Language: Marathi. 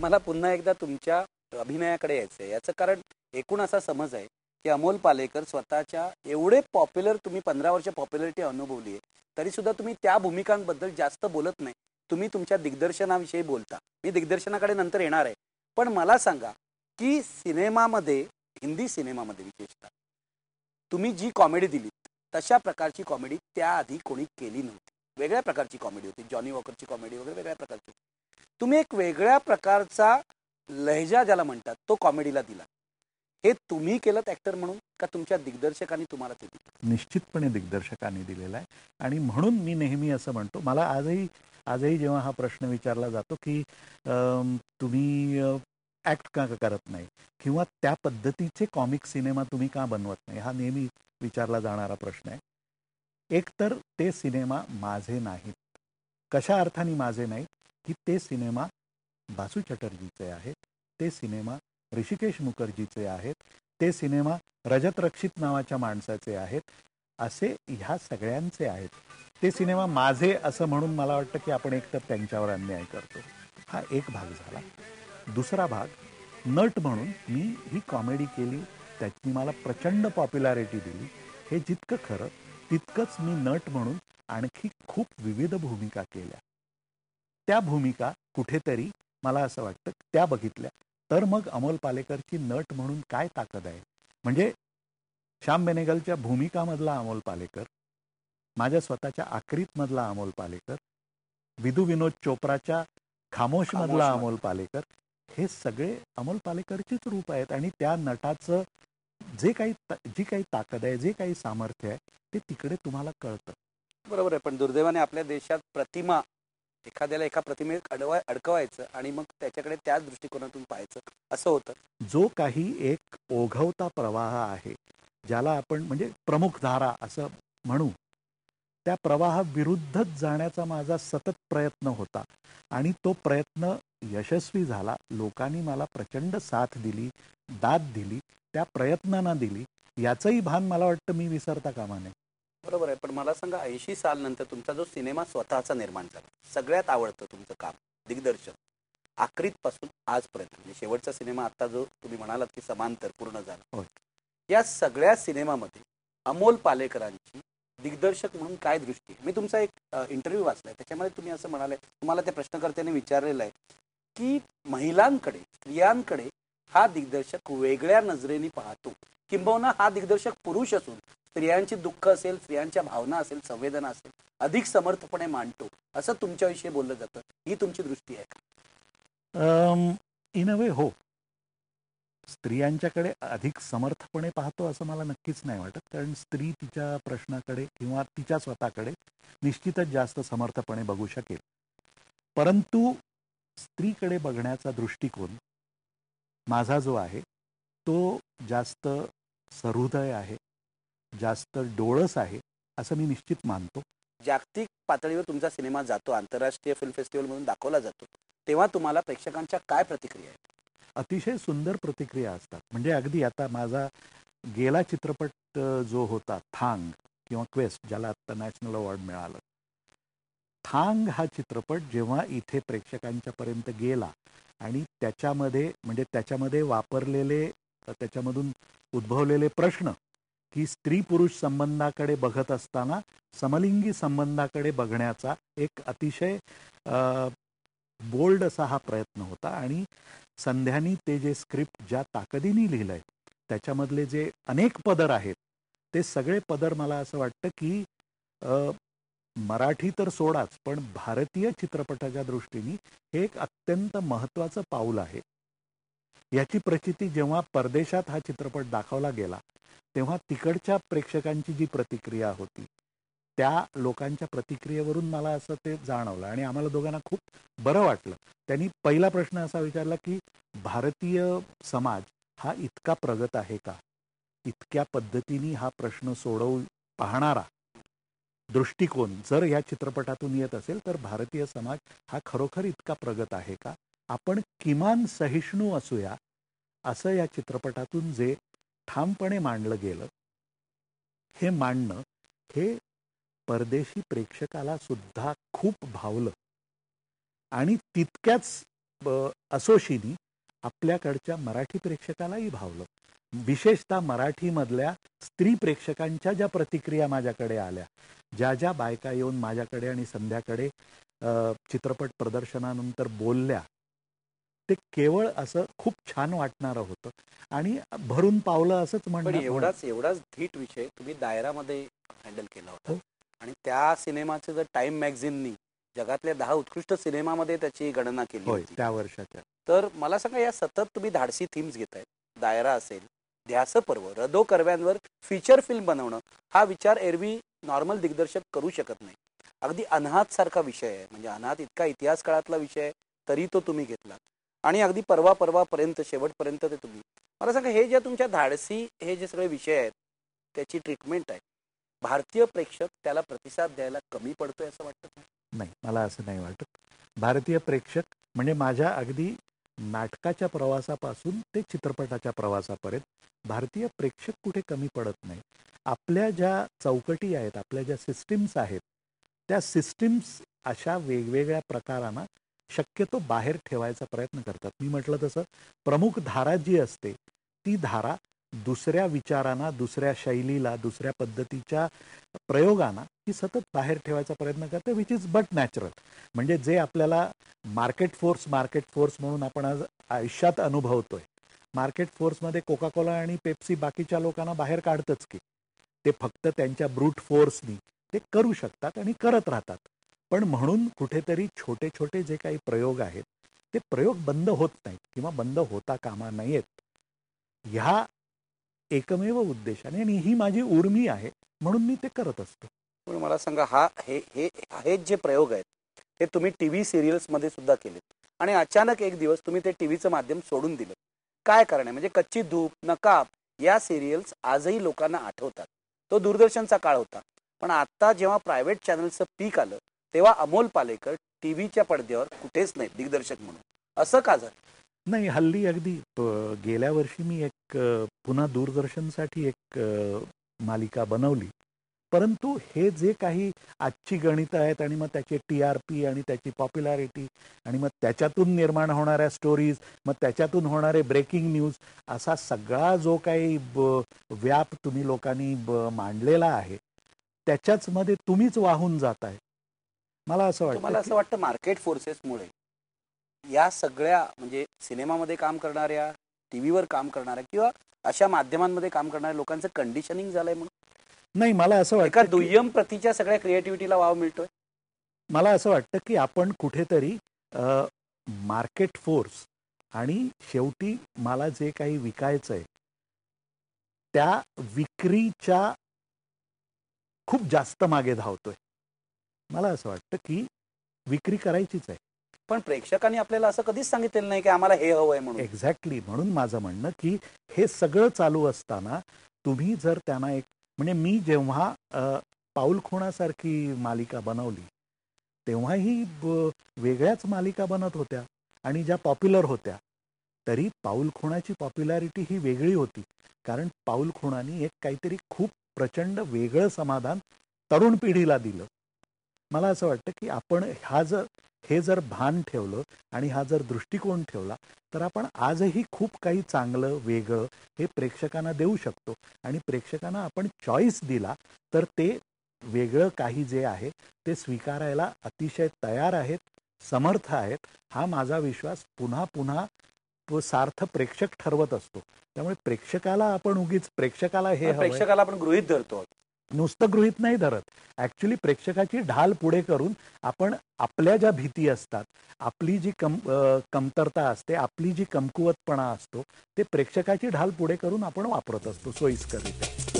मला पुन्हा एकदा तुमच्या अभिनयाकडे यायचं आहे. याचं कारण एकूण असा समज आहे की अमोल पालेकर स्वतःच्या एवढे पॉप्युलर, तुम्ही 15 वर्ष पॉप्युलरिटी अनुभवली आहे, तरी सुद्धा तुम्ही त्या भूमिकांबद्दल जास्त बोलत नाही. तुम्ही तुमच्या दिग्दर्शनाविषयी बोलता. मी दिग्दर्शनाकडे नंतर येणार आहे. पण मला सांगा की सिनेमामध्ये, हिंदी सिनेमामध्ये विशेषतः तुम्ही जी कॉमेडी दिलीत तशा प्रकारची कॉमेडी त्याआधी कोणी केली नव्हती. वेगळ्या प्रकारची कॉमेडी होती. जॉनी वॉकरची कॉमेडी वगैरे वेगळ्या प्रकारची. तुम्ही एक वेगळ्या प्रकारचा लहजा ज्याला म्हणतात तो कॉमेडीला दिला. हे तुम्ही केलं ऍक्टर म्हणून का तुमच्या दिग्दर्शकांनी तुम्हाला ते दिलं? निश्चितपणे दिग्दर्शकांनी दिलेला आहे. आणि म्हणून मी नेहमी असं म्हणतो, मला आजही जेव्हा हा प्रश्न विचारला जातो की तुम्ही ॲक्ट का करत नाही किंवा त्या पद्धतीचे कॉमिक सिनेमा तुम्ही का बनवत नाही, हा नेहमी विचारला जाणारा प्रश्न आहे. एक तर ते सिनेमा माझे नाहीत. कशा अर्थाने माझे नाहीत की ते सिनेमा बासू चटर्जीचे आहेत, ते सिनेमा ऋषिकेश मुखर्जीचे आहेत, ते सिनेमा रजत रक्षित नावाच्या माणसाचे आहेत, असे ह्या सगळ्यांचे आहेत. ते सिनेमा माझे असं म्हणून मला वाटतं की आपण एकतर त्यांच्यावर अन्याय करतो. हा एक भाग झाला. दुसरा भाग, नट म्हणून मी ही कॉमेडी केली, त्याची मला प्रचंड पॉप्युलॅरिटी दिली, हे जितकं खरं तितकंच मी नट म्हणून आणखी खूप विविध भूमिका केल्या. त्या भूमिका कुठेतरी मला असं वाटतं त्या बघितल्या तर मग अमोल पालेकरची नट म्हणून काय ताकद आहे. म्हणजे श्याम बेनेगलच्या भूमिकामधला अमोल पालेकर, माझ्या स्वतःच्या आक्रीतमधला अमोल पालेकर, विदू विनोद चोप्राच्या खामोशमधला अमोल पालेकर, हे सगळे अमोल पालेकरचीच रूप आहेत. आणि त्या नटाचं जी काही ताकद आहे, जे काही सामर्थ्य आहे, ते तिकडे तुम्हाला कळतं. बरोबर आहे. पण दुर्दैवाने आपल्या देशात प्रतिमा, एखाद्याला एका प्रतिमेत अडकवायचं आणि मग त्याच्याकडे त्याच दृष्टिकोनातून पाहायचं असं होतं. जो काही एक ओघवता प्रवाह आहे, ज्याला आपण म्हणजे प्रमुख धारा असं म्हणू, त्या प्रवाहाविरुद्धच जाण्याचा माझा सतत प्रयत्न होता. आणि तो प्रयत्न यशस्वी झाला. लोकांनी मला प्रचंड साथ दिली, दाद दिली, त्या प्रयत्नांना दिली. याचंही भान मला वाटतं मी विसरता कामा नये. बरोबर आहे. पण मला सांगा, 80 साल नंतर तुमचा जो सिनेमा स्वतःचा निर्माण झाला, सगळ्यात आवडतं तुमचं काम दिग्दर्शन, आक्रीतपासून आजपर्यंत, म्हणजे शेवटचा सिनेमा आता जो तुम्ही म्हणालात की समांतर पूर्ण झाला, या सगळ्या सिनेमामध्ये अमोल पालेकरांची दिग्दर्शक म्हणून काय दृष्टी आहे? मी तुमचा एक इंटरव्ह्यू वाचलाय, त्याच्यामध्ये तुम्ही असं म्हणाले, तुम्हाला त्या प्रश्नकर्त्याने विचारलेलं आहे की महिलांकडे, स्त्रियांकडे हा दिग्दर्शक वेगळ्या नजरेने पाहतो, किंबहुना हा दिग्दर्शक पुरुष असून स्त्रियांची दुःख असेल, स्त्रियांच्या भावना असेल, संवेदना असेल, अधिक समर्थपणे मांडतो, असं तुमच्याविषयी बोललं जातं. ही तुमची दृष्टी आहे का? इन अ वे हो. स्त्रियांच्याकडे अधिक समर्थपणे पाहतो असं मला नक्कीच नाही वाटत. कारण स्त्री तिच्या प्रश्नाकडे किंवा तिच्या स्वतःकडे निश्चितच जास्त समर्थपणे बघू शकेल. परंतु स्त्रीकडे बघण्याचा दृष्टिकोन माझा जो आहे तो जास्त सहृदय आहे, जास्त डोळस आहे, असं मी निश्चित मानतो. जागतिक पातळीवर तुमचा सिनेमा जातो, आंतरराष्ट्रीय फिल्म फेस्टिवल म्हणून दाखवला जातो, तेव्हा तुम्हाला प्रेक्षकांच्या काय प्रतिक्रिया आहेत? अतिशय सुंदर प्रतिक्रिया असतात. म्हणजे अगदी आता माझा गेला चित्रपट जो होता थांग किंवा क्वेस्ट, ज्याला आता नॅशनल अवॉर्ड मिळालं, थांग हा चित्रपट जेव्हा इथे प्रेक्षकांच्या पर्यंत गेला आणि त्याच्यामध्ये वापरलेले, त्याच्यामधून उद्भवलेले प्रश्न की स्त्री पुरुष संबंधाकडे बघत असताना समलिंगी संबंधाकडे बघण्याचा एक अतिशय बोल्ड असा हा प्रयत्न होता. आणि संध्यानी ते जे स्क्रिप्ट ज्या ताकदीने लिहिलंय, त्याच्यामधले जे अनेक पदर आहेत, ते सगळे पदर मला असं वाटतं की मराठी तर सोडाच, पण भारतीय चित्रपटाच्या दृष्टीने हे एक अत्यंत महत्त्वाचं पाऊल आहे. याची प्रचिती जेव्हा परदेशात हा चित्रपट दाखवला गेला तेव्हा तिकडच्या प्रेक्षकांची जी प्रतिक्रिया होती, त्या लोकांच्या प्रतिक्रियेवरून मला असं ते जाणवलं आणि आम्हाला दोघांना खूप बरं वाटलं. त्यांनी पहिला प्रश्न असा विचारला की भारतीय समाज हा इतका प्रगत आहे का? इतक्या पद्धतीने हा प्रश्न सोडवू पाहणारा दृष्टिकोन जर या चित्रपटातून येत असेल तर भारतीय समाज हा खरोखर इतका प्रगत आहे का? आपण किमान सहिष्णू असूया, असं या चित्रपटातून जे ठामपणे मांडलं गेलं, हे मांडणं हे परदेशी प्रेक्षकाला सुद्धा खूप भावलं. आणि तितक्याच असोशीनी आपल्याकडच्या मराठी प्रेक्षकालाही भावलं. विशेषतः मराठीमधल्या स्त्री प्रेक्षकांच्या ज्या प्रतिक्रिया माझ्याकडे आल्या, ज्या ज्या बायका येऊन माझ्याकडे आणि संध्याकडे चित्रपट प्रदर्शनानंतर बोलल्या, ते केवळ असं खूप छान वाटणारं होतं आणि भरून पावलं असंच पण म्हणणं. एवढाच धीट विषय तुम्ही दायरामध्ये हँडल केला होता हो. आणि त्या सिनेमाचं जर टाइम मॅगझिननी जगातल्या 10 उत्कृष्ट सिनेमामध्ये त्याची गणना केली होय, होती त्या वर्षाच्या. तर मला सांगा, या सतत तुम्ही धाडसी थीम्स घेताय, दायरा असेल, ध्यास पर्व, रदो कर्व्यांवर फीचर फिल्म बनवणं, हा विचार एरवी नॉर्मल दिग्दर्शक करू शकत नाही. अगदी अनाहत सारखा विषय आहे, म्हणजे अनाहत इतका इतिहास काळातला विषय आहे, तरी तो तुम्ही घेतला आणि अगदी परवापर्यंत शेवटपर्यंत ते तुम्ही. मला सांगा, हे जे तुमच्या धाडसी हे जे सगळे विषय आहेत त्याची ट्रीटमेंट आहे, भारतीय प्रेक्षक त्याला प्रतिसाद द्यायला कमी पडतोय असं वाटतं? नाही, मला असं नाही वाटत. भारतीय प्रेक्षक म्हणजे माझ्या अगदी नाटकाच्या प्रवासापासून ते चित्रपटाच्या प्रवासापर्यंत भारतीय प्रेक्षक कुठे कमी पडत नाही. आपल्या ज्या चौकटी आहेत, आपल्या ज्या सिस्टीम्स आहेत, त्या सिस्टीम्स अशा वेगवेगळ्या प्रकारांना शक्यतो बाहेर ठेवायचा प्रयत्न करतात. मी म्हटलं तसं प्रमुख धारा जी असते ती धारा दुसऱ्या विचारांना, दुसऱ्या शैलीला, दुसऱ्या पद्धतीच्या प्रयोगांना ही सतत बाहेर ठेवायचा प्रयत्न करते, विच इज बट नॅचरल. म्हणजे जे आपल्याला मार्केट फोर्स म्हणून आपण आज आयुष्यात अनुभवतोय, मार्केट फोर्समध्ये कोका कोला आणि पेप्सी बाकीच्या लोकांना बाहेर काढतच की. ते फक्त त्यांच्या ब्रूट फोर्सनी ते करू शकतात आणि करत राहतात. पण म्हणून कुठेतरी छोटे छोटे जे काही प्रयोग आहेत ते प्रयोग बंद होत नाहीत किंवा बंद होता कामा नयेत, ह्या एकमेव उद्देशाने, आणि ही माझी उर्मी आहे म्हणून मी ते करत असतो. पण मला सांगा, हे जे प्रयोग आहेत हे तुम्ही टीव्ही सिरियल्स मध्ये सुद्धा केलेत आणि अचानक एक दिवस तुम्ही ते टीव्हीचं माध्यम सोडून दिलं. काय कारण आहे? म्हणजे कच्ची धूप, नकाब या सिरियल्स आजही लोकांना आठवतात. तो दूरदर्शनचा काळ होता. पण आता जेव्हा प्रायव्हेट चॅनलचं पीक आलं तेव्हा अमोल पालेकर टीव्हीच्या पडद्यावर कुठेच नाही दिग्दर्शक म्हणून. असं का झालं? नाही, हल्ली अगदी गेल्या वर्षी मी एक पुन्हा दूरदर्शनसाठी एक मालिका बनवली. परंतु हे जे काही आजची गणितं आहेत आणि मग त्याचे TRP आणि त्याची पॉप्युलॅरिटी आणि मग त्याच्यातून निर्माण होणाऱ्या स्टोरीज, मग त्याच्यातून होणारे ब्रेकिंग न्यूज, असा सगळा जो काही व्याप तुम्ही लोकांनी मांडलेला आहे त्याच्याच मध्ये तुम्हीच वाहून जाताय. मला असं वाटतं, मला असं वाटतं मार्केट फोर्सेसमुळे या सगळ्या, म्हणजे सिनेमामध्ये काम करणाऱ्या, टीव्हीवर काम करणाऱ्या किंवा अशा माध्यमांमध्ये काम करणाऱ्या लोकांचं कंडिशनिंग झालंय म्हणून. नाही, मला असं एका वाटतं दुय्यम प्रतीच्या सगळ्या क्रिएटिव्हिटीला वाव मिळतोय. मला असं वाटतं की आपण कुठेतरी मार्केट फोर्स आणि शेवटी मला जे काही विकायचं आहे त्या विक्रीच्या खूप जास्त मागे धावतोय. मला असं वाटतं की विक्री करायचीच आहे. पण प्रेक्षकांनी आपल्याला असं कधीच सांगितलेलं नाही की आम्हाला हे हवंय म्हणून. एक्झॅक्टली. म्हणून माझं म्हणणं की हे सगळं चालू असताना तुम्ही जर त्यांना एक, म्हणजे मी जेव्हा पाऊलखुणासारखी मालिका बनवली तेव्हाही वेगळ्याच मालिका बनत होत्या आणि ज्या पॉप्युलर होत्या, तरी पाऊलखुणाची पॉप्युलॅरिटी ही वेगळी होती. कारण पाऊलखुणानी एक काहीतरी खूप प्रचंड वेगळं समाधान तरुण पिढीला दिलं. मला असं वाटतं की आपण हे जर भान ठेवलं आणि हा जर दृष्टिकोन ठेवला तर आपण आजही खूप काही चांगलं वेगळं हे प्रेक्षकांना देऊ शकतो. आणि प्रेक्षकांना आपण चॉईस दिला तर ते वेगळं काही जे आहे ते स्वीकारायला अतिशय तयार आहेत, समर्थ आहेत. हा माझा विश्वास पुन्हा पुन्हा सार्थ प्रेक्षक ठरवत असतो. त्यामुळे प्रेक्षकाला आपण उगीच प्रेक्षकाला हे प्रेक्षकाला आपण गृहीत धरतो. नुसतं गृहीत नाही धरत. ऍक्च्युली प्रेक्षकाची ढाल पुढे करून आपण आपल्या ज्या भीती असतात, आपली जी कमतरता असते, आपली जी कमकुवतपणा असतो, ते प्रेक्षकाची ढाल पुढे करून आपण वापरत असतो सोयीस्कररित्या.